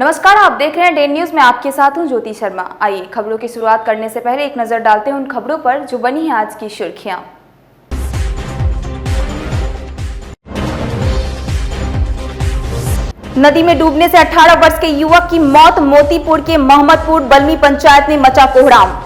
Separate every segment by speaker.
Speaker 1: नमस्कार, आप देख रहे हैं डे न्यूज में। आपके साथ हूं ज्योति शर्मा। आइए खबरों की शुरुआत करने से पहले एक नजर डालते हैं उन खबरों पर जो बनी है आज की सुर्खियां। नदी में डूबने से 18 वर्ष के युवक की मौत। मोतीपुर के मोहम्मदपुर बलमी पंचायत में मचा कोहराम।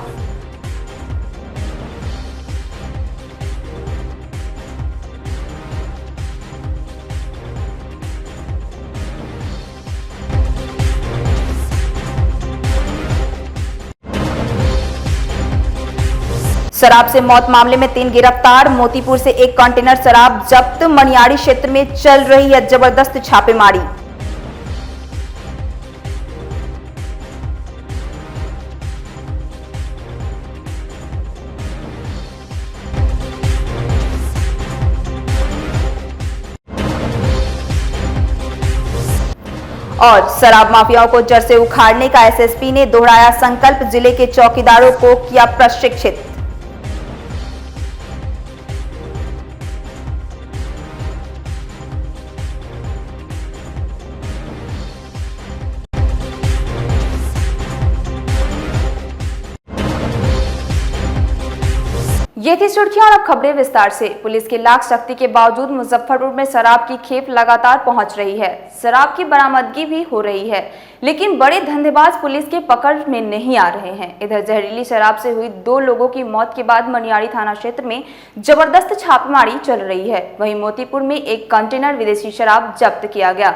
Speaker 1: शराब से मौत मामले में 3 गिरफ्तार। मोतीपुर से एक कंटेनर शराब जब्त। मनियारी क्षेत्र में चल रही है जबरदस्त छापेमारी। और शराब माफियाओं को जड़ से उखाड़ने का एसएसपी ने दोहराया संकल्प। जिले के चौकीदारों को किया प्रशिक्षित। ये थी सुर्खियां और अब खबरें विस्तार से। पुलिस की लाख शक्ति के बावजूद मुजफ्फरपुर में शराब की खेप लगातार पहुंच रही है। शराब की बरामदगी भी हो रही है, लेकिन बड़े धंधेबाज पुलिस के पकड़ में नहीं आ रहे हैं। इधर जहरीली शराब से हुई 2 लोगों की मौत के बाद मनियारी थाना क्षेत्र में जबरदस्त छापेमारी चल रही है। वहीं मोतीपुर में एक कंटेनर विदेशी शराब जब्त किया गया।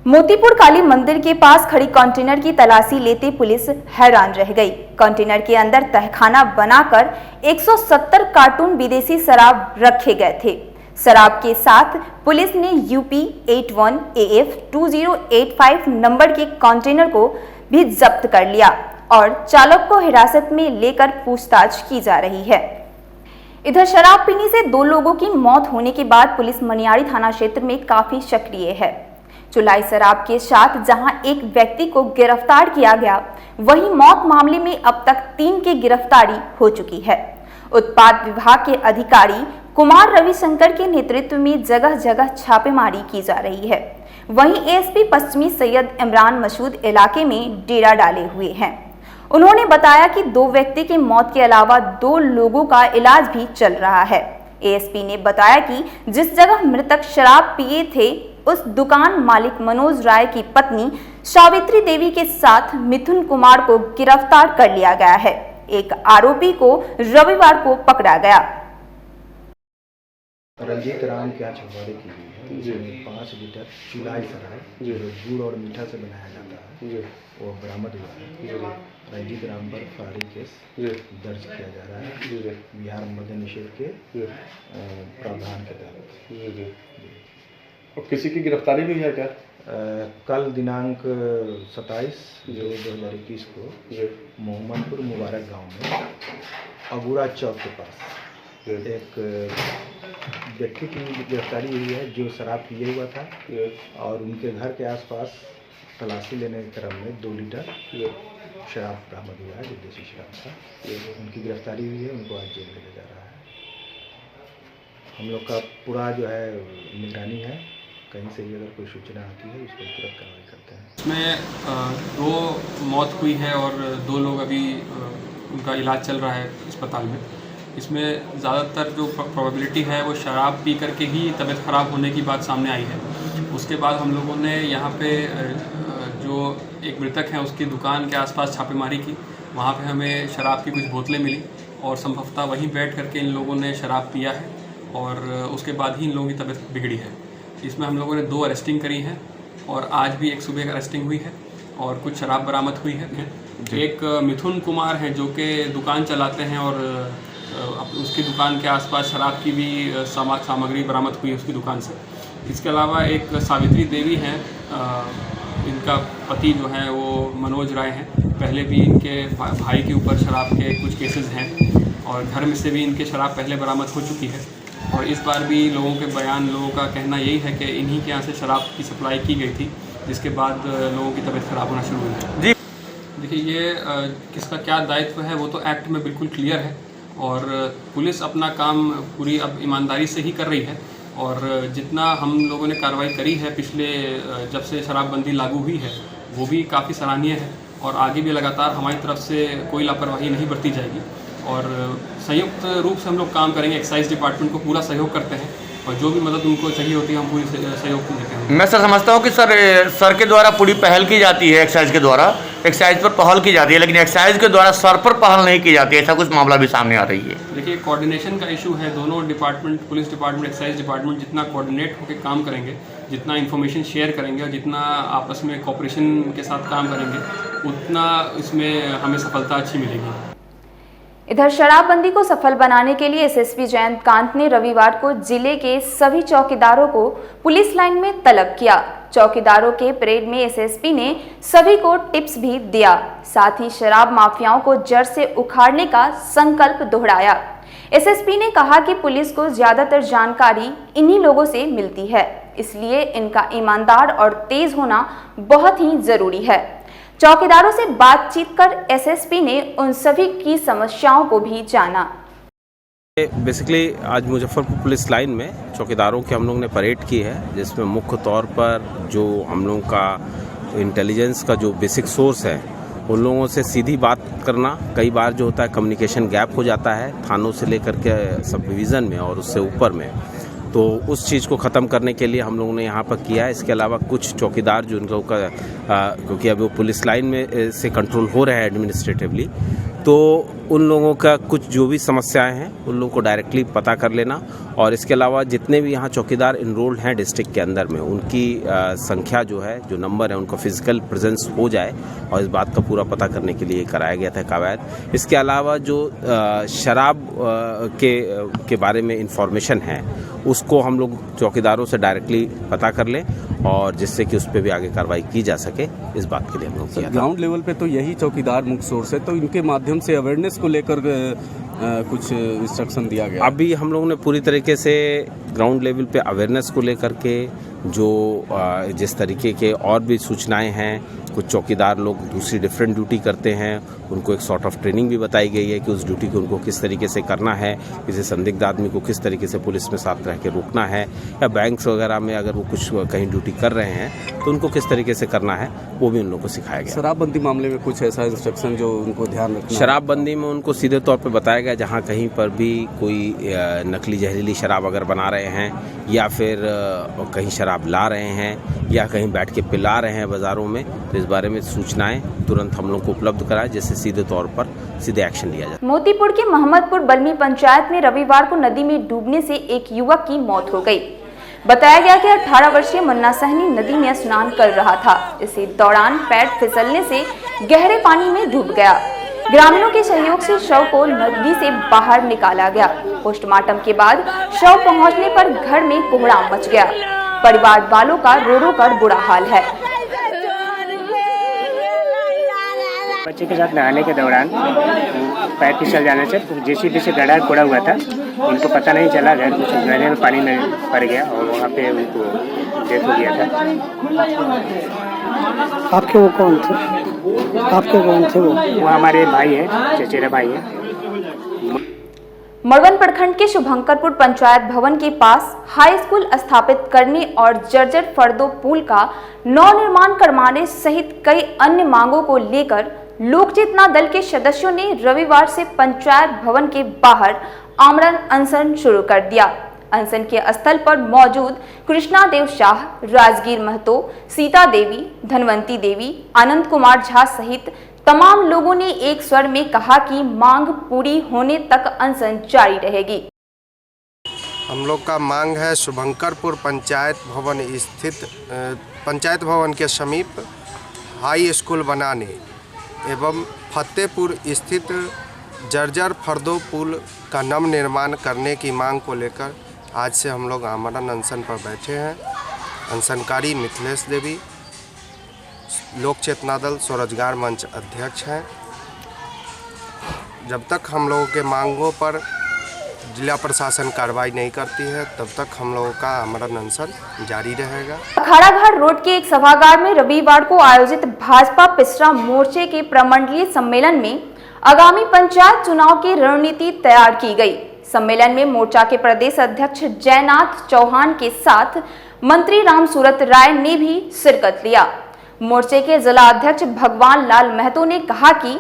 Speaker 1: मोतीपुर काली मंदिर के पास खड़ी कंटेनर की तलाशी लेते पुलिस हैरान रह गई। कंटेनर के अंदर तहखाना बनाकर 170 कार्टून विदेशी शराब रखे गए थे। शराब के साथ पुलिस ने यूपी 81 AF 2085 नंबर के कंटेनर को भी जब्त कर लिया और चालक को हिरासत में लेकर पूछताछ की जा रही है। इधर शराब पीने से 2 लोगों की मौत होने के बाद पुलिस मनियारी थाना क्षेत्र में काफी सक्रिय है। चुलाई शराब के साथ जहां एक व्यक्ति को गिरफ्तार किया गया, वहीं मौत मामले में अब तक 3 की गिरफ्तारी हो चुकी है। उत्पाद विभाग के अधिकारी कुमार रविशंकर के नेतृत्व में जगह जगह छापेमारी की जा रही है। वहीं एएसपी पश्चिमी सैयद इमरान मसूद इलाके में डेरा डाले हुए हैं। उन्होंने बताया कि 2 व्यक्ति की मौत के अलावा 2 लोगों का इलाज भी चल रहा है। एएसपी ने बताया कि जिस जगह मृतक शराब पिए थे, उस दुकान मालिक मनोज राय की पत्नी सावित्री देवी के साथ मिथुन कुमार को गिरफ्तार कर लिया गया है। एक आरोपी को रविवार को पकड़ा गया।
Speaker 2: रंजीत राम क्या छुड़वाड़ी की गई है, जिसमें 5 लीटर चुलाई शराब जो गुड़ और मीठा से बनाया जाता है वो बरामद हुआ है। रंजीत राम पर फरारी केस दर्ज किया जा रहा है बिहार मद्य निषेध के प्रावधान के तहत।
Speaker 3: और किसी की गिरफ्तारी भी है क्या?
Speaker 2: कल दिनांक 27/2/2021 को मोहम्मदपुर मुबारक गांव में अबूरा चौक के पास एक व्यक्ति की गिरफ्तारी हुई है जो शराब पिए हुआ था और उनके घर के आसपास तलाशी लेने के क्रम में 2 लीटर शराब बरामद हुआ है, जो देसी शराब था। उनकी गिरफ्तारी हुई है, उनको आज जेल भेजा जा रहा है। हम लोग का पूरा जो है निगरानी है, कहीं से भी अगर कोई सूचना आती है उसको तुरंत कार्रवाई करते हैं।
Speaker 4: इसमें 2 मौत हुई है और 2 लोग अभी उनका इलाज चल रहा है अस्पताल में। इसमें ज़्यादातर जो प्रोबेबिलिटी है वो शराब पी करके ही तबीयत ख़राब होने की बात सामने आई है। उसके बाद हम लोगों ने यहाँ पे जो एक मृतक है उसकी दुकान के आसपास छापेमारी की। वहाँ पे हमें शराब की कुछ बोतलें मिली और संभवतः वहीं बैठ करके इन लोगों ने शराब पिया है और उसके बाद ही इन लोगों की तबीयत बिगड़ी है। इसमें हम लोगों ने 2 अरेस्टिंग करी हैं और आज भी एक सुबह अरेस्टिंग हुई है और कुछ शराब बरामद हुई है। एक मिथुन कुमार हैं जो कि दुकान चलाते हैं और उसकी दुकान के आसपास शराब की भी सामग्री बरामद हुई है उसकी दुकान से। इसके अलावा एक सावित्री देवी हैं, इनका पति जो है वो मनोज राय हैं। पहले भी इनके भाई के ऊपर शराब के कुछ केसेस हैं और घर में से भी इनके शराब पहले बरामद हो चुकी है। और इस बार भी लोगों के बयान, लोगों का कहना यही है कि इन्हीं के यहाँ से शराब की सप्लाई की गई थी, जिसके बाद लोगों की तबीयत ख़राब होना शुरू हुई है। देखिए, ये किसका क्या दायित्व है वो तो एक्ट में बिल्कुल क्लियर है और पुलिस अपना काम पूरी अब ईमानदारी से ही कर रही है। और जितना हम लोगों ने कार्रवाई करी है पिछले जब से शराबबंदी लागू हुई है, वो भी काफ़ी सराहनीय है और आगे भी लगातार हमारी तरफ से कोई लापरवाही नहीं बरती जाएगी और संयुक्त रूप से हम लोग काम करेंगे। एक्साइज डिपार्टमेंट को पूरा सहयोग करते हैं और जो भी मदद उनको चाहिए होती है हम पूरी सहयोग देते हैं।
Speaker 5: मैं सर समझता हूँ कि सर के द्वारा पूरी पहल की जाती है, एक्साइज के द्वारा एक्साइज पर पहल की जाती है, लेकिन एक्साइज के द्वारा सर पर पहल नहीं की जाती है, ऐसा कुछ मामला भी सामने आ रही है।
Speaker 4: देखिए, कोऑर्डिनेशन का इशू है। दोनों department, police department, excise department जितना कोऑर्डिनेट होकर काम करेंगे, जितना इन्फॉर्मेशन शेयर करेंगे और जितना आपस में कोऑपरेशन के साथ काम करेंगे, उतना इसमें हमें सफलता अच्छी मिलेगी।
Speaker 1: इधर शराबबंदी को सफल बनाने के लिए एसएसपी जयंत कांत ने रविवार को जिले के सभी चौकीदारों को पुलिस लाइन में तलब किया। चौकीदारों के परेड में एसएसपी ने सभी को टिप्स भी दिया, साथ ही शराब माफियाओं को जड़ से उखाड़ने का संकल्प दोहराया। एसएसपी ने कहा कि पुलिस को ज्यादातर जानकारी इन्हीं लोगों से मिलती है, इसलिए इनका ईमानदार और तेज होना बहुत ही जरूरी है। चौकीदारों से बातचीत कर एसएसपी ने उन सभी की समस्याओं को भी जाना।
Speaker 6: बेसिकली आज मुजफ्फरपुर पुलिस लाइन में चौकीदारों की हम लोग ने परेड की है, जिसमें मुख्य तौर पर जो हम लोगों का इंटेलिजेंस का जो बेसिक सोर्स है उन लोगों से सीधी बात करना। कई बार जो होता है कम्युनिकेशन गैप हो जाता है थानों से लेकर के सब डिवीज़न में और उससे ऊपर में, तो उस चीज़ को ख़त्म करने के लिए हम लोगों ने यहाँ पर किया है। इसके अलावा कुछ चौकीदार जो उन लोगों का क्योंकि अभी वो पुलिस लाइन में से कंट्रोल हो रहा है एडमिनिस्ट्रेटिवली, तो उन लोगों का कुछ जो भी समस्याएं हैं उन लोगों को डायरेक्टली पता कर लेना। और इसके अलावा जितने भी यहाँ चौकीदार इनरोल्ड हैं डिस्ट्रिक्ट के अंदर में, उनकी संख्या जो है, जो नंबर है, उनका फिजिकल प्रेजेंस हो जाए और इस बात का पूरा पता करने के लिए कराया गया था कवायद। इसके अलावा जो शराब के बारे में इंफॉर्मेशन है उसको हम लोग चौकीदारों से डायरेक्टली पता कर लें और जिससे कि उस पर भी आगे कार्रवाई की जा सके, इस बात के लिए हम लोग किया था।
Speaker 7: ग्राउंड लेवल पे तो यही चौकीदार मुख्य सोर्स है, तो इनके माध्यम से अवेयरनेस को लेकर कुछ इंस्ट्रक्शन दिया गया।
Speaker 6: अभी हम लोगों ने पूरी तरीके से ग्राउंड लेवल पे अवेयरनेस को लेकर के जो जिस तरीके के और भी सूचनाएं हैं, कुछ चौकीदार लोग दूसरी डिफरेंट ड्यूटी करते हैं, उनको एक सॉर्ट ऑफ ट्रेनिंग भी बताई गई है कि उस ड्यूटी को उनको किस तरीके से करना है, किसी संदिग्ध आदमी को किस तरीके से पुलिस में साथ रह के रोकना है, या बैंक्स वगैरह में अगर वो कुछ कहीं ड्यूटी कर रहे हैं तो उनको किस तरीके से करना है वो भी उन लोगों को सिखाया गया।
Speaker 7: शराबबंदी मामले में कुछ ऐसा इंस्ट्रक्शन जो उनको ध्यान रखना?
Speaker 6: शराबबंदी में उनको सीधे तौर पर बताया गया जहाँ कहीं पर भी कोई नकली जहरीली शराब अगर बना रहे हैं या फिर कहीं शराब ला रहे हैं या कहीं बैठ के पिला रहे हैं बाज़ारों में, तो इस बारे में सूचनाएं तुरंत हम लोग को उपलब्ध कराएं, जिससे सीधे तौर पर सीधे एक्शन लिया जाए।
Speaker 1: मोतीपुर के मोहम्मदपुर बलमी पंचायत में रविवार को नदी में डूबने से एक युवक की मौत हो गई। बताया गया कि 18 वर्षीय मुन्ना सहनी नदी में स्नान कर रहा था। इसी दौरान पैर फिसलने से गहरे पानी में डूब गया। ग्रामीणों के सहयोग से शव को नदी से बाहर निकाला गया। पोस्टमार्टम के बाद शव पहुंचने पर घर में कोहराम मच गया। परिवार वालों का रो रो कर बुरा हाल है।
Speaker 8: बच्चे के साथ नहाने के दौरान पैर फिसल जाने से जेसीबी से गड्ढा खोदा हुआ था, उनको पता नहीं चला, घर कुछ गहरे में पानी में पड़ गया और वहाँ पे उनको डेथ हो गया था।
Speaker 9: आपके वो कौन थे? आपके कौन थे वो
Speaker 8: हमारे भाई है, चचेरा भाई है।
Speaker 1: मड़वन प्रखंड के शुभंकरपुर पंचायत भवन के पास हाई स्कूल स्थापित करने और जर्जर फर्दो पुल का नवनिर्माण करवाने सहित कई अन्य मांगों को लेकर लोक चेतना दल के सदस्यों ने रविवार से पंचायत भवन के बाहर आमरण अनशन शुरू कर दिया। अनशन के स्थल पर मौजूद कृष्णा देव शाह, राजगीर महतो, सीता देवी, धनवंती देवी, आनंद कुमार झा सहित तमाम लोगों ने एक स्वर में कहा कि मांग पूरी होने तक अनशन जारी रहेगी।
Speaker 10: हम लोग का मांग है शुभंकरपुर पंचायत भवन स्थित पंचायत भवन के समीप हाई स्कूल बनाने एवं फतेहपुर स्थित जर्जर फर्दो पुल का नव निर्माण करने की मांग को लेकर आज से हम लोग आमरण अनशन पर बैठे हैं। अनशनकारी मिथिलेश देवी, लोक चेतना दल स्वरोजगार मंच अध्यक्ष हैं। जब तक हम लोगों के मांगों पर जिला प्रशासन कार्रवाई नहीं करती है तब तक हम लोगों का आमरण अनशन जारी रहेगा।
Speaker 1: अखाड़ा घाट रोड के एक सभागार में रविवार को आयोजित भाजपा पिछड़ा मोर्चे के प्रमंडलीय सम्मेलन में आगामी पंचायत चुनाव की रणनीति तैयार की गई। सम्मेलन में मोर्चा के प्रदेश अध्यक्ष जयनाथ चौहान के साथ मंत्री राम सूरत राय ने भी शिरकत लिया। मोर्चे के जिला अध्यक्ष भगवान लाल महतो ने कहा कि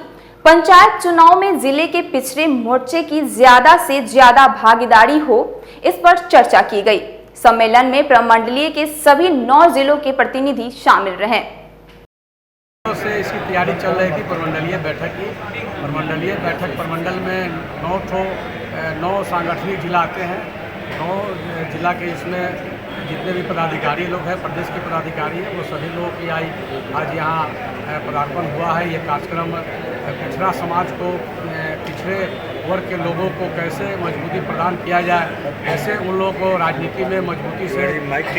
Speaker 1: पंचायत चुनाव में जिले के पिछड़े मोर्चे की ज्यादा से ज्यादा भागीदारी हो, इस पर चर्चा की गई। सम्मेलन में प्रमंडलीय के सभी 9 जिलों के प्रतिनिधि शामिल रहे।
Speaker 11: से इसकी तैयारी चल रही थी प्रमंडलीय बैठक की। प्रमंडलीय बैठक प्रमंडल में 9 सांगठनिक जिला आते हैं। 9 जिला के इसमें जितने भी पदाधिकारी लोग हैं, प्रदेश के पदाधिकारी हैं, वो सभी लोगों की आज यहाँ पदार्पण हुआ है। ये कार्यक्रम पिछड़ा समाज को, पिछड़े वर्ग के लोगों को कैसे मजबूती प्रदान किया जाए, कैसे उन लोगों को राजनीति में मजबूती से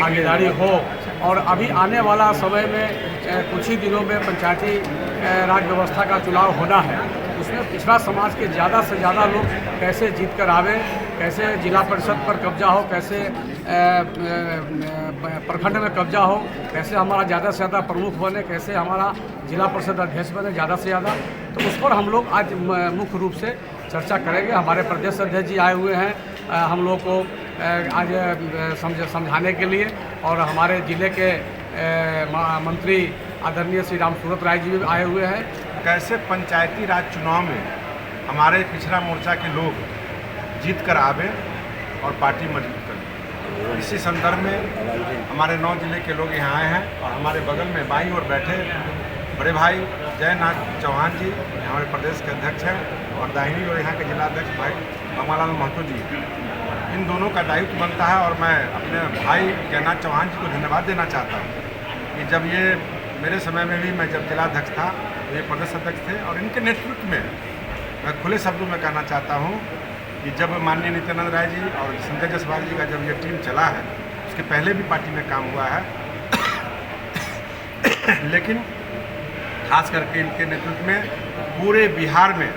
Speaker 11: भागीदारी हो। और अभी आने वाला समय में कुछ ही दिनों में पंचायती राज व्यवस्था का चुनाव होना है। उसमें पिछड़ा समाज के ज़्यादा से ज़्यादा लोग कैसे जीत कर आवे, कैसे जिला परिषद पर कब्जा हो, कैसे प्रखंड में कब्जा हो, कैसे हमारा ज़्यादा से ज़्यादा प्रमुख बने, कैसे हमारा जिला परिषद अध्यक्ष बने ज़्यादा से ज़्यादा। तो उस पर हम लोग आज मुख्य रूप से चर्चा करेंगे। हमारे प्रदेश अध्यक्ष जी आए हुए हैं हम लोग को आज समझाने के लिए, और हमारे ज़िले के मंत्री आदरणीय श्री राम सूरत राय जी भी आए हुए हैं।
Speaker 10: कैसे पंचायती राज चुनाव में हमारे पिछड़ा मोर्चा के लोग जीत कर आवे और पार्टी मजबूत करें। इसी संदर्भ में हमारे 9 जिले के लोग यहाँ आए हैं, और हमारे बगल में बाईं ओर बैठे बड़े भाई जयनाथ चौहान जी हमारे प्रदेश के अध्यक्ष हैं, और दाहिनी ओर यहाँ के जिला अध्यक्ष भाई भगवान महतो जी। इन दोनों का दायित्व बनता है, और मैं अपने भाई जयनाथ चौहान जी को धन्यवाद देना चाहता हूँ कि जब ये मेरे समय में भी, मैं जब जिलाध्यक्ष था तो ये प्रदेश अध्यक्ष थे, और इनके नेतृत्व में मैं खुले शब्दों में कहना चाहता हूँ कि जब माननीय नित्यानंद राय जी और संजय जायसवाल जी का जब ये टीम चला है, उसके पहले भी पार्टी में काम हुआ है लेकिन खास करके इनके नेतृत्व में पूरे बिहार में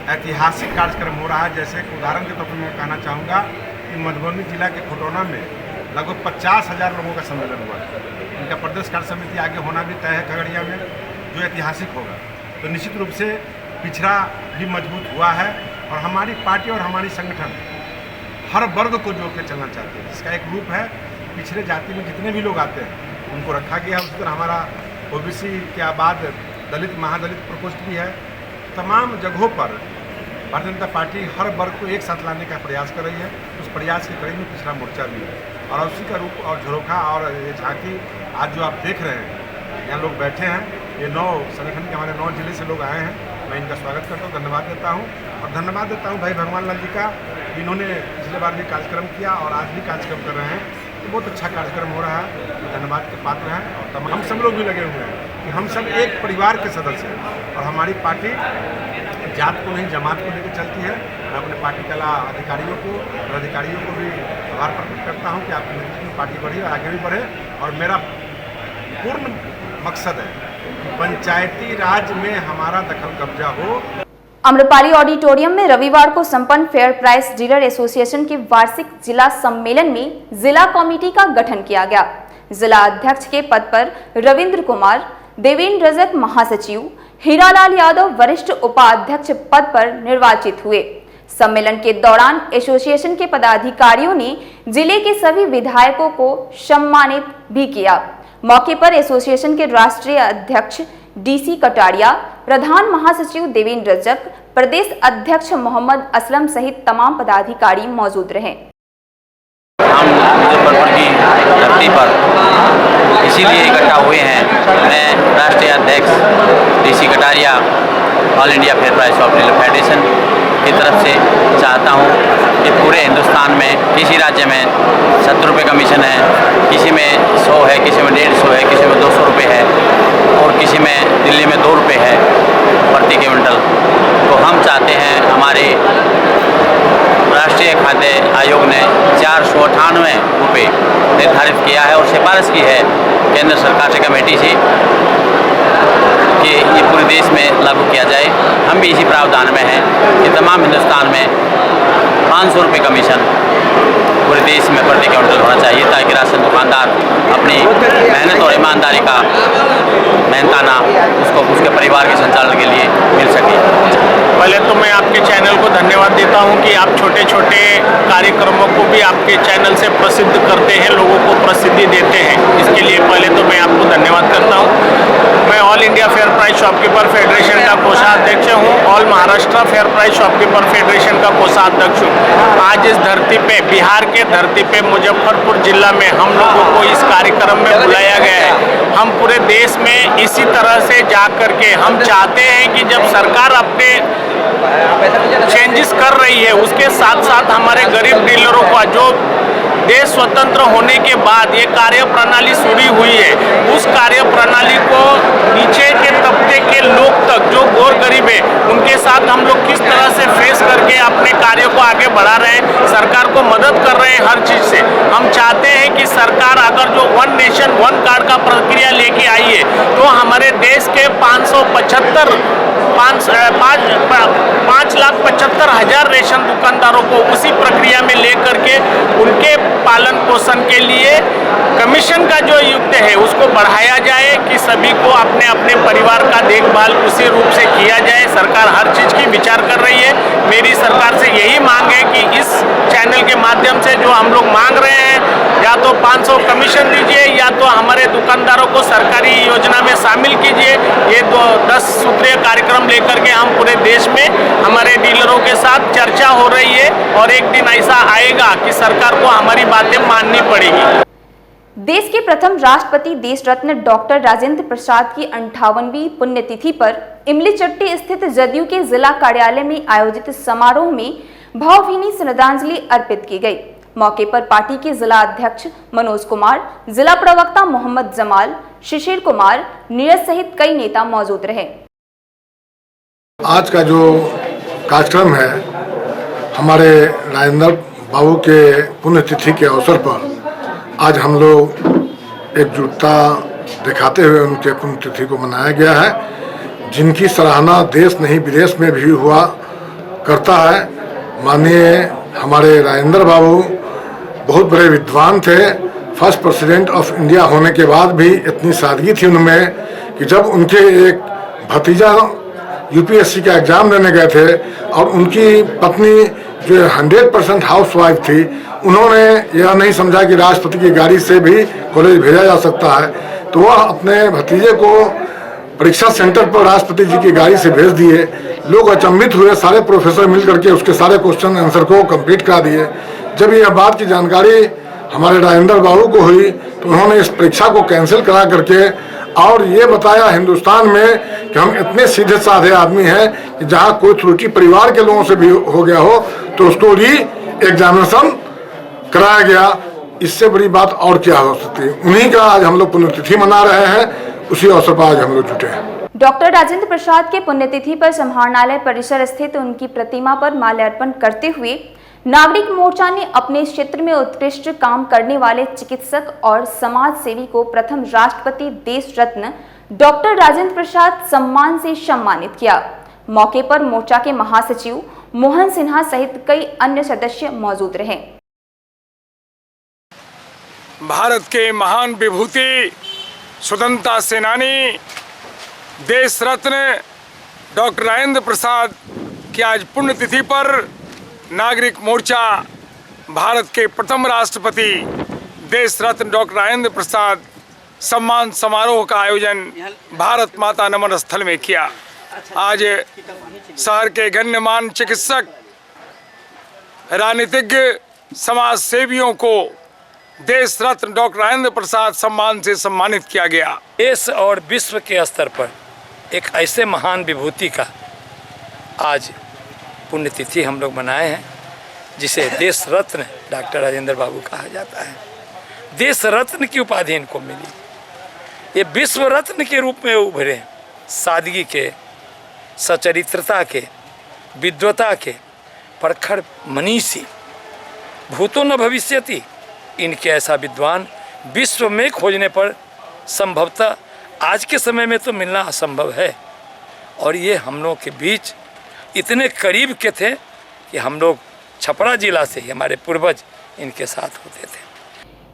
Speaker 10: ऐतिहासिक कार्यक्रम हो रहा है। जैसे एक उदाहरण के तौर पर मैं कहना चाहूँगा कि मधुबनी जिला के खटौना में लगभग 50,000 लोगों का सम्मेलन हुआ है। इनका प्रदेश कार्य समिति आगे होना भी तय है खगड़िया में, जो ऐतिहासिक होगा। तो निश्चित रूप से पिछड़ा भी मजबूत हुआ है, और हमारी पार्टी और हमारी संगठन हर वर्ग को जोड़ के चलना चाहते हैं, जिसका एक रूप है पिछड़े जाति में जितने भी लोग आते हैं उनको रखा गया है। उसी तरह हमारा ओबीसी के बाद दलित महादलित प्रकोष्ठ भी है। तमाम जगहों पर भारतीय जनता पार्टी हर वर्ग को एक साथ लाने का प्रयास कर रही है। उस प्रयास की कड़ी में पिछड़ा मोर्चा भी है, और उसी का रूप और झरोखा और ये झांकी आज जो आप देख रहे हैं, यहाँ लोग बैठे हैं, ये 9 संगठन के हमारे 9 जिले से लोग आए हैं। मैं इनका स्वागत करता हूँ, धन्यवाद देता हूँ, और धन्यवाद देता हूँ भाई भगवान लाल जी का, इन्होंने पिछले बार भी कार्यक्रम किया और आज भी कार्यक्रम कर रहे हैं। तो बहुत अच्छा कार्यक्रम हो रहा है, धन्यवाद के पात्र हैं। और हम सब लोग भी लगे हुए हैं कि हम सब एक परिवार के सदस्य हैं, और हमारी पार्टी जात को नहीं जमात को लेकर चलती है। मैं अपने पार्टी कला अधिकारियों को और अधिकारियों को भी आभार प्रकट करता हूं कि आपके नेतृत्व में पार्टी बढ़ी और आगे भी बढ़े। और मेरा पूर्ण मकसद है कि पंचायती राज में हमारा दखल कब्जा हो।
Speaker 1: आम्रपाली ऑडिटोरियम में रविवार को संपन्न फेयर प्राइस डीलर एसोसिएशन के वार्षिक जिला सम्मेलन में जिला कमेटी का गठन किया गया। जिला अध्यक्ष के पद पर रविंद्र कुमार, देवेंद्र रजक महासचिव, हीरालाल यादव वरिष्ठ उपाध्यक्ष पद पर निर्वाचित हुए। सम्मेलन के दौरान एसोसिएशन के पदाधिकारियों ने जिले के सभी विधायकों को सम्मानित भी किया। मौके पर एसोसिएशन के राष्ट्रीय अध्यक्ष डीसी कटारिया, प्रधान महासचिव देवेंद्र रजक, प्रदेश अध्यक्ष मोहम्मद असलम सहित तमाम पदाधिकारी मौजूद रहे।
Speaker 12: हम मुजफ्फरपुर की धरती पर इसीलिए इकट्ठा हुए हैं। मैं राष्ट्रीय अध्यक्ष DC Kataria all India fair price of dealer federation की तरफ से चाहता हूं कि पूरे हिंदुस्तान में किसी राज्य में 70 रुपये कमीशन है, किसी में 100 है, किसी में 150 है, किसी में 200 रुपये है, और किसी में दिल्ली में 2 रुपये है प्रति क्विंटल। तो हम चाहते हैं, हमारे राष्ट्रीय खाद्य आयोग ने 498 रुपये निर्धारित किया है और सिफारिश की है केंद्र सरकार से, कमेटी से, कि ये पूरे देश में लागू किया जाए। हम भी इसी प्रावधान में हैं कि तमाम हिंदुस्तान में 500 रुपये कमीशन पूरे देश में प्रति क्विंटल होना चाहिए, ताकि राशन दुकानदार अपनी मेहनत और ईमानदारी का मेहनताना उसके परिवार के संचालन के लिए मिल सके।
Speaker 13: पहले तो मैं आपके चैनल को धन्यवाद देता हूं कि आप छोटे छोटे कार्यक्रमों को भी
Speaker 5: आपके चैनल से प्रसिद्ध करते हैं, लोगों को प्रसिद्धि देते हैं। इसके लिए पहले तो मैं आपको धन्यवाद करता हूँ। मैं all India fair price shopkeeper federation का कोषाध्यक्ष हूँ, all Maharashtra fair price shopkeeper federation का कोषाध्यक्ष हूँ। आज इस धरती पे, बिहार के धरती पे मुजफ्फरपुर जिला में हम लोगों को इस कार्यक्रम में बुलाया गया है। हम पूरे देश में इसी तरह से जा कर के हम चाहते हैं कि जब सरकार अपने चेंजेस कर रही है, उसके साथ साथ हमारे गरीब डीलरों का जो देश स्वतंत्र होने के बाद ये कार्य प्रणाली शुरू हुई है, उस कार्य प्रणाली को नीचे के तबके के लोग तक जो गौर गरीब है उनके साथ हम लोग किस तरह से फेस करके अपने कार्यों को आगे बढ़ा रहे हैं, सरकार को मदद कर रहे हैं हर चीज़ से। हम चाहते हैं कि सरकार अगर जो वन नेशन वन कार्ड का प्रक्रिया लेके आई है तो हमारे देश के 5,75,000 रेशन दुकानदारों को उसी प्रक्रिया में लेकर के उनके पालन पोषण के लिए कमीशन का जो युक्त है उसको बढ़ाया जाए कि सभी को अपने अपने परिवार का देखभाल उसी रूप से किया जाए। सरकार हर चीज़ की विचार कर रही है। मेरी सरकार से यही मांग है कि इस चैनल के माध्यम से जो हम लोग मांग रहे हैं, या तो 500 कमीशन दीजिए या तो हमारे दुकानदारों को सरकारी योजना में शामिल कीजिए। ये 10 सूत्रीय कार्यक्रम लेकर के हम पूरे देश में हमारे डीलरों के साथ चर्चा हो रही है और एक दिन ऐसा आएगा कि सरकार को हमारी बातें माननी पड़ेगी।
Speaker 1: देश के प्रथम राष्ट्रपति देश रत्न डॉक्टर राजेंद्र प्रसाद की 58वीं पुण्यतिथि पर इमली चट्टी स्थित जदयू के जिला कार्यालय में आयोजित समारोह में भावभीनी श्रद्धांजलि अर्पित की गई। मौके पर पार्टी के जिला अध्यक्ष मनोज कुमार, जिला प्रवक्ता मोहम्मद जमाल, शिशिर कुमार, नीरज सहित कई नेता मौजूद रहे।
Speaker 13: आज का जो कार्यक्रम है हमारे राजेंद्र बाबू के पुण्यतिथि के अवसर पर आज हम लोग एकजुटता दिखाते हुए उनके पुण्यतिथि को मनाया गया है, जिनकी सराहना देश नहीं विदेश में भी हुआ करता है। माननीय हमारे राजेंद्र बाबू बहुत बड़े विद्वान थे। फर्स्ट प्रेसिडेंट ऑफ इंडिया होने के बाद भी इतनी सादगी थी उनमें कि जब उनके एक भतीजा यूपीएससी का एग्ज़ाम देने गए थे और उनकी पत्नी जो 100% हाउसवाइफ थी, उन्होंने यह नहीं समझा कि राष्ट्रपति की गाड़ी से भी कॉलेज भेजा जा सकता है, तो वह अपने भतीजे को परीक्षा सेंटर पर राष्ट्रपति जी की गाड़ी से भेज दिए। लोग अचंभित हुए, सारे प्रोफेसर मिल करके उसके सारे क्वेश्चन आंसर को कंप्लीट करा दिए। जब यह बात की जानकारी हमारे राजेंद्र बाबू को हुई तो उन्होंने इस परीक्षा को कैंसिल करा करके और ये बताया हिंदुस्तान में कि हम इतने सीधे साधे आदमी हैं कि जहाँ कोई त्रुटि परिवार के लोगों से भी हो गया हो तो उसको री एग्जामिनेशन कराया गया। इससे बड़ी बात और क्या हो सकती है। उन्हीं का आज हम लोग पुण्यतिथि मना रहे हैं, उसी अवसर पर आज हम लोग जुटे हैं।
Speaker 1: डॉक्टर राजेंद्र प्रसाद के पुण्यतिथि पर समाहरणालय परिसर स्थित उनकी प्रतिमा पर माल्यार्पण करते हुए नागरिक मोर्चा ने अपने क्षेत्र में उत्कृष्ट काम करने वाले चिकित्सक और समाज सेवी को प्रथम राष्ट्रपति देश रत्न डॉक्टर राजेंद्र प्रसाद सम्मान से सम्मानित किया। मौके पर मोर्चा के महासचिव मोहन सिन्हा सहित कई अन्य सदस्य मौजूद रहे।
Speaker 14: भारत के महान विभूति स्वतंत्रता सेनानी देश रत्न डॉक्टर राजेंद्र प्रसाद की आज पुण्यतिथि पर नागरिक मोर्चा भारत के प्रथम राष्ट्रपति देश रत्न डॉक्टर राजेंद्र प्रसाद सम्मान समारोह का आयोजन भारत माता नमन स्थल में किया। आज शहर के गण्यमान्य चिकित्सक, राजनीतिज्ञ, समाज सेवियों को देश रत्न डॉक्टर राजेंद्र प्रसाद सम्मान से सम्मानित किया गया।
Speaker 15: देश और विश्व के स्तर पर एक ऐसे महान विभूति का आज पुण्यतिथि हम लोग मनाए हैं, जिसे देश रत्न डॉक्टर राजेंद्र बाबू कहा जाता है। देश रत्न की उपाधि इनको मिली, ये विश्व रत्न के रूप में उभरे। सादगी के, सचरित्रता के, विद्वता के प्रखर मनीषी, भूतो न भविष्यति, इनके ऐसा विद्वान विश्व में खोजने पर संभवतः आज के समय में तो मिलना असंभव है। और ये हम लोग के बीच इतने करीब के थे कि हम लोग छपरा जिला से, हमारे पूर्वज इनके साथ होते थे।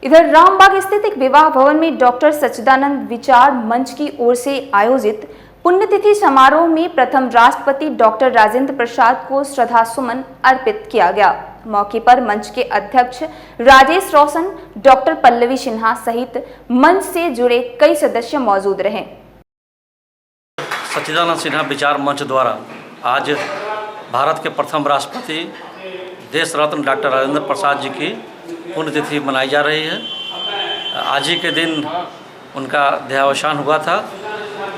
Speaker 1: इधर रामबाग स्थित एक विवाह भवन में डॉक्टर सच्चिदानंद विचार मंच की ओर से आयोजित पुण्यतिथि समारोह में प्रथम राष्ट्रपति डॉक्टर राजेंद्र प्रसाद को श्रद्धासुमन अर्पित किया गया। मौके पर मंच के अध्यक्ष राजेश रोशन, डॉक्टर पल्लवी सिन्हा सहित मंच से जुड़े कई सदस्य मौजूद रहे।
Speaker 16: सच्चिदानंद सिन्हा विचार मंच द्वारा आज भारत के प्रथम राष्ट्रपति देश रत्न डॉक्टर राजेंद्र प्रसाद जी की पुण्यतिथि मनाई जा रही है। आज ही के दिन उनका देहावसान हुआ था।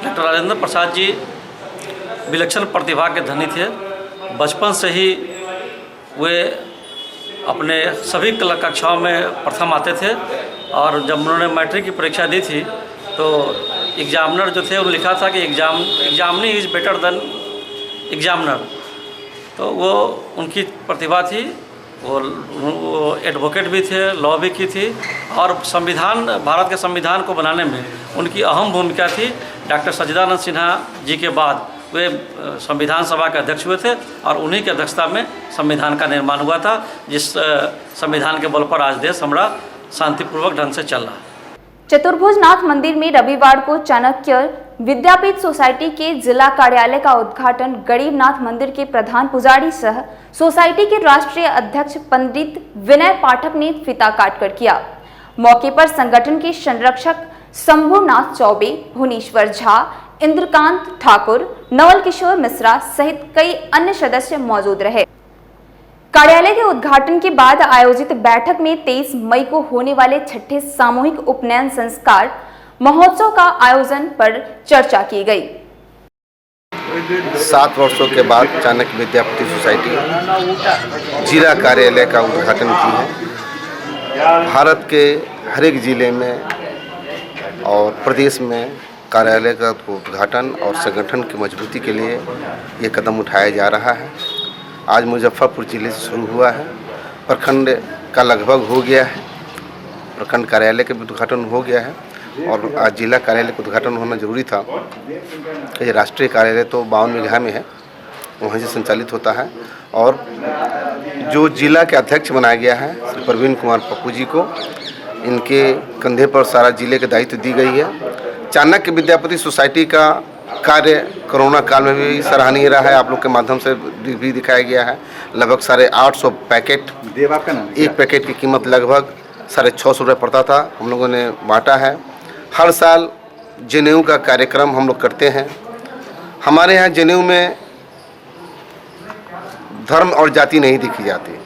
Speaker 16: डॉक्टर राजेंद्र प्रसाद जी विलक्षण प्रतिभा के धनी थे। बचपन से ही वे अपने सभी कक्षाओं में प्रथम आते थे और जब उन्होंने मैट्रिक की परीक्षा दी थी तो एग्जामिनर जो थे उन्होंने लिखा था कि examinee is better than examiner. तो वो उनकी प्रतिभा थी। वो एडवोकेट भी थे, लॉ भी की थी और भारत के संविधान को बनाने में उनकी अहम भूमिका थी। डॉक्टर सच्चिदानंद सिन्हा जी के बाद वे संविधान सभा के अध्यक्ष हुए थे और उन्हीं की अध्यक्षता में संविधान का निर्माण हुआ था, जिस संविधान के बल पर आज देश हमारा शांतिपूर्वक ढंग से चल रहा है।
Speaker 1: चतुर्भुजनाथ मंदिर में रविवार को चाणक्य विद्यापीठ सोसाइटी के जिला कार्यालय का उद्घाटन गरीबनाथ मंदिर के प्रधान पुजारी सह सोसाइटी के राष्ट्रीय अध्यक्ष पंडित विनय पाठक ने फीता काटकर किया। मौके पर संगठन के संरक्षक शंभुनाथ चौबे, भुवनेश्वर झा, इंद्रकांत ठाकुर, नवल किशोर मिश्रा सहित कई अन्य सदस्य मौजूद रहे। कार्यालय के उद्घाटन के बाद आयोजित बैठक में 23 मई को होने वाले छठे सामूहिक उपनयन संस्कार महोत्सव का आयोजन पर चर्चा की गई।
Speaker 10: 7 वर्षों के बाद चाणक्य विद्यापीठ सोसाइटी जिला कार्यालय का उद्घाटन की है। भारत के हर एक जिले में और प्रदेश में कार्यालय का उद्घाटन और संगठन की मजबूती के लिए ये कदम उठाया जा रहा है। आज मुजफ्फरपुर जिले से शुरू हुआ है। प्रखंड का लगभग हो गया है, प्रखंड कार्यालय का भी उद्घाटन हो गया है और आज जिला कार्यालय का उद्घाटन होना जरूरी था। ये राष्ट्रीय कार्यालय तो 52 बीघा में है, वहीं से संचालित होता है और जो जिला के अध्यक्ष बनाया गया है श्री प्रवीण कुमार पप्पू जी को, इनके कंधे पर सारा जिले के दायित्व दी गई है। चाणक्य विद्यापीठ सोसाइटी का कार्य कोरोना काल में भी सराहनीय रहा है। आप लोग के माध्यम से भी दिखाया गया है। लगभग 850 पैकेट, एक पैकेट की कीमत लगभग 650 रुपये पड़ता था, हम लोगों ने बांटा है। हर साल जनेऊ का कार्यक्रम हम लोग करते हैं। हमारे यहाँ जनेऊ में धर्म और जाति नहीं देखी जाती।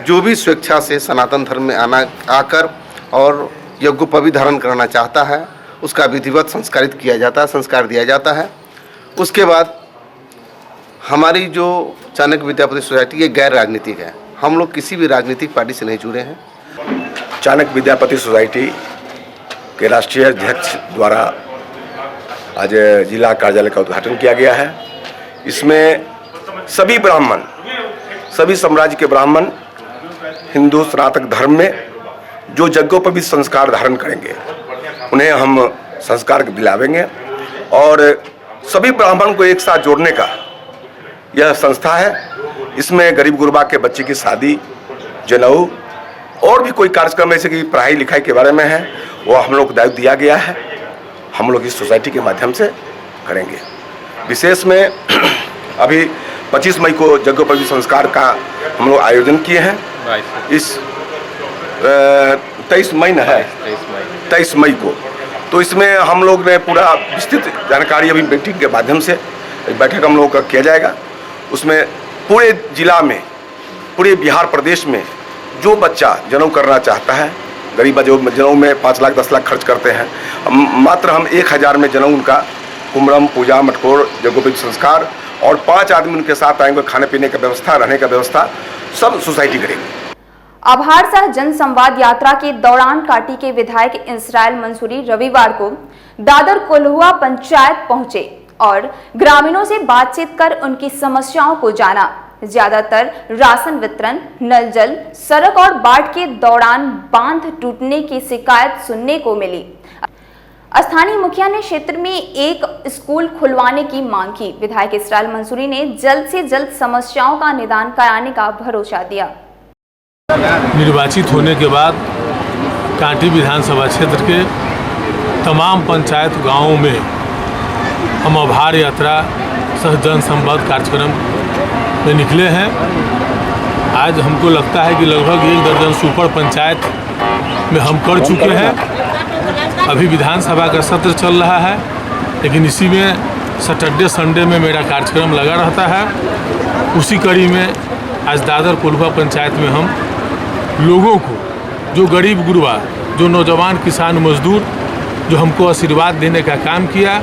Speaker 10: जो भी स्वेच्छा से सनातन धर्म में आकर और यज्ञोपवीत धारण करना चाहता है उसका विधिवत संस्कारित किया जाता है, संस्कार दिया जाता है। उसके बाद हमारी जो चाणक्य विद्यापीठ सोसाइटी ये गैर राजनीतिक है। हम लोग किसी भी राजनीतिक पार्टी से नहीं जुड़े हैं।
Speaker 17: चाणक्य विद्यापीठ सोसाइटी के राष्ट्रीय अध्यक्ष द्वारा आज जिला कार्यालय का उद्घाटन किया गया है। इसमें सभी ब्राह्मण, सभी साम्राज्य के ब्राह्मण हिंदू सनातन धर्म में जो यज्ञोपवीत संस्कार धारण करेंगे उन्हें हम संस्कार दिलावेंगे और सभी ब्राह्मण को एक साथ जोड़ने का यह संस्था है। इसमें गरीब गुरबा के बच्चे की शादी, जनेऊ और भी कोई कार्यक्रम ऐसे कि पढ़ाई लिखाई के बारे में है वो हम लोग को दायित्व दिया गया है। हम लोग इस सोसाइटी के माध्यम से करेंगे। विशेष में अभी 25 मई को यज्ञोपवीत संस्कार का हम लोग आयोजन किए हैं। इस 23 मई न है, 23 मई को। तो इसमें हम लोग ने पूरा विस्तृत जानकारी अभी मीटिंग के माध्यम से बैठक हम लोग का किया जाएगा। उसमें पूरे जिला में, पूरे बिहार प्रदेश में जो बच्चा जनेऊ करना चाहता है, गरीब जो जनेऊ में 5 लाख 10 लाख खर्च करते हैं, मात्र हम 1000 में जनेऊ उनका कुमरम, पूजा, मटकोर, यज्ञोपवीत संस्कार और 5 आदमी उनके साथ आएंगे। खाने पीने का व्यवस्था, रहने का व्यवस्था सब सोसाइटी करेगी।
Speaker 1: आभार सह जन संवाद यात्रा के दौरान काटी के विधायक इंसराइल मंसूरी रविवार को दादर कोल्हुआ पंचायत पहुंचे और ग्रामीणों से बातचीत कर उनकी समस्याओं को जाना। ज्यादातर राशन वितरण, नल जल, सड़क और बाढ़ के दौरान बांध टूटने की शिकायत सुनने को मिली। स्थानीय मुखिया ने क्षेत्र में एक स्कूल खुलवाने की मांग की। विधायक इंसराइल मंसूरी ने जल्द से जल्द समस्याओं का निदान कराने का भरोसा दिया।
Speaker 18: निर्वाचित होने के बाद कांटी विधानसभा क्षेत्र के तमाम पंचायत गांवों में हम आभार यात्रा सह जन संवाद कार्यक्रम में निकले हैं। आज हमको लगता है कि लगभग 1 दर्जन सुपर पंचायत में हम कर चुके हैं। अभी विधानसभा का सत्र चल रहा है, लेकिन इसी में सैटरडे संडे में मेरा कार्यक्रम लगा रहता है। उसी कड़ी में आज दादर कोल्हुआ पंचायत में हम लोगों को, जो गरीब गुरबा, जो नौजवान किसान मजदूर जो हमको आशीर्वाद देने का काम किया,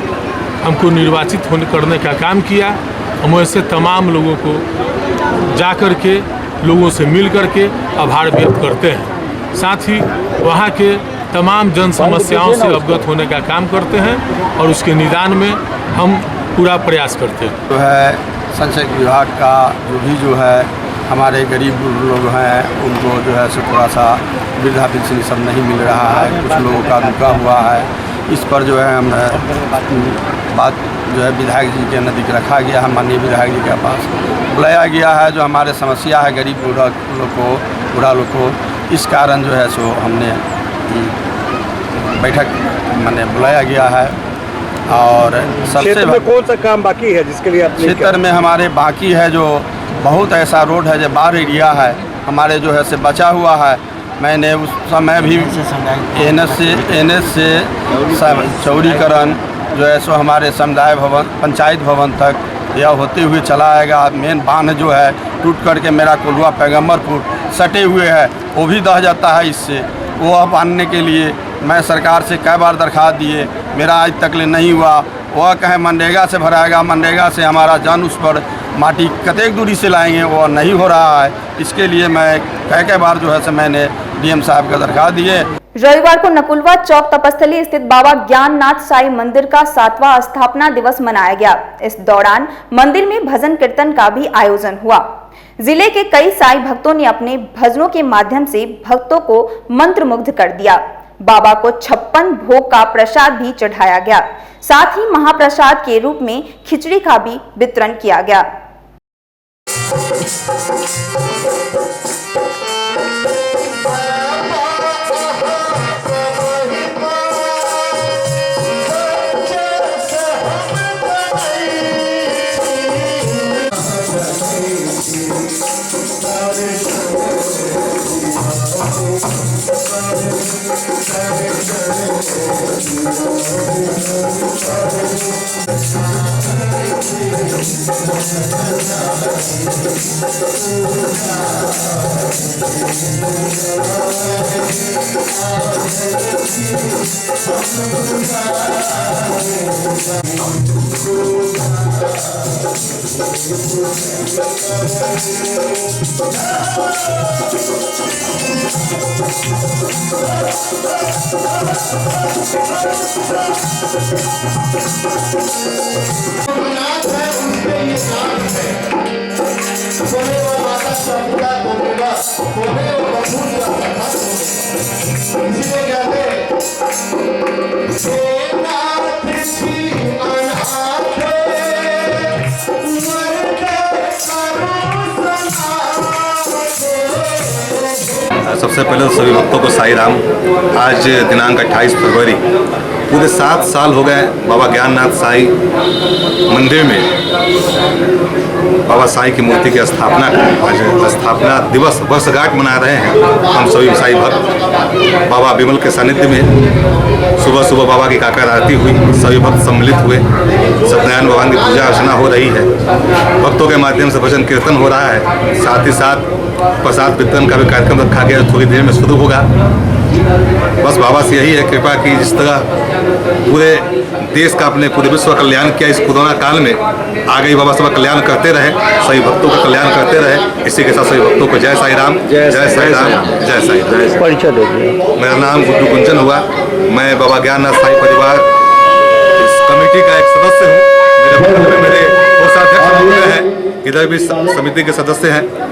Speaker 18: हमको निर्वाचित करने का काम किया, हम ऐसे तमाम लोगों को जा कर के लोगों से मिल कर के आभार व्यक्त करते हैं। साथ ही वहाँ के तमाम जन समस्याओं से अवगत होने का काम करते हैं और उसके निदान में हम पूरा प्रयास करते हैं।
Speaker 19: जो है संसद विभाग का जो है हमारे गरीब लोग हैं उनको जो है सो थोड़ा सा वृद्धा पेंशन सब नहीं मिल रहा है, कुछ लोगों का रुका हुआ है। इस पर जो है हम बात जो है विधायक जी के नज़दीक रखा गया है, माननीय विधायक जी के पास बुलाया गया है। जो हमारे समस्या है गरीब बूढ़ा लोग को, इस कारण जो है सो हमने बैठक मैंने बुलाया गया है। और
Speaker 3: क्षेत्र में कौन सा काम बाकी है जिसके लिए
Speaker 19: क्षेत्र में हमारे बाकी है, जो बहुत ऐसा रोड है जो बाढ़ एरिया है हमारे जो है से बचा हुआ है। मैंने उस समय भी एनएच से चौड़ीकरण जो है सो हमारे समुदाय भवन पंचायत भवन तक यह होते हुए चला आएगा। मेन बांध जो है टूट करके मेरा कोल्हुआ पैगम्बरपुर सटे हुए है, वो भी दह जाता है। इससे वो अब आने के लिए मैं सरकार से कई बार दरख्वास्त दिए, मेरा आज तक ले नहीं हुआ। वह कहे मनरेगा से भराएगा, मनरेगा से हमारा जन उस पर माटी कतेक दूरी से लाएंगे, वो नहीं हो रहा है। इसके लिए मैं कई बार जो है से मैंने डीएम साहब का दरख्वास्त दिए।
Speaker 1: रविवार को नकुलवा चौक तपस्थली स्थित बाबा ज्ञाननाथ साई मंदिर का 7वां स्थापना दिवस मनाया गया। इस दौरान मंदिर में भजन कीर्तन का भी आयोजन हुआ। जिले के कई साई भक्तों ने अपने भजनों के माध्यम से भक्तों को मंत्रमुग्ध कर दिया। बाबा को 56 भोग का प्रसाद भी चढ़ाया गया। साथ ही महाप्रसाद के रूप में खिचड़ी का भी वितरण किया गया।
Speaker 20: सबसे पहले तो सभी भक्तों को साई राम। आज दिनांक 28 फरवरी पूरे 7 साल हो गए बाबा ज्ञाननाथ साई मंदिर में बाबा साई की मूर्ति की स्थापना। आज स्थापना दिवस वर्षगांठ मना रहे हैं हम सभी साई भक्त। बाबा विमल के सानिध्य में सुबह सुबह बाबा की काकर आरती हुई, सभी भक्त सम्मिलित हुए। सत्यनारायण भगवान की पूजा अर्चना हो रही है, भक्तों के माध्यम से भजन कीर्तन हो रहा है। साथ ही साथ प्रसाद वितरण का भी कार्यक्रम रखा गया, थोड़ी देर में शुरू होगा। बस बाबा से यही है कृपा की जिस तरह पूरे देश का अपने पूरे विश्व का कल्याण किया इस कोरोना काल में, आगे बाबा सबका कल्याण करते रहे, सभी भक्तों का कल्याण करते रहे। इसी के साथ सभी भक्तों को जय साई राम, जय साई राम, जय साई राम। परिचय दीजिए। मेरा नाम गुड्डू कुंचन हुआ, मैं बाबा ज्ञाननाथ साई परिवार इस कमेटी का एक सदस्य हूँ। मेरे बगल में मेरे कोषाध्यक्ष हैं, इधर भी समिति के सदस्य हैं।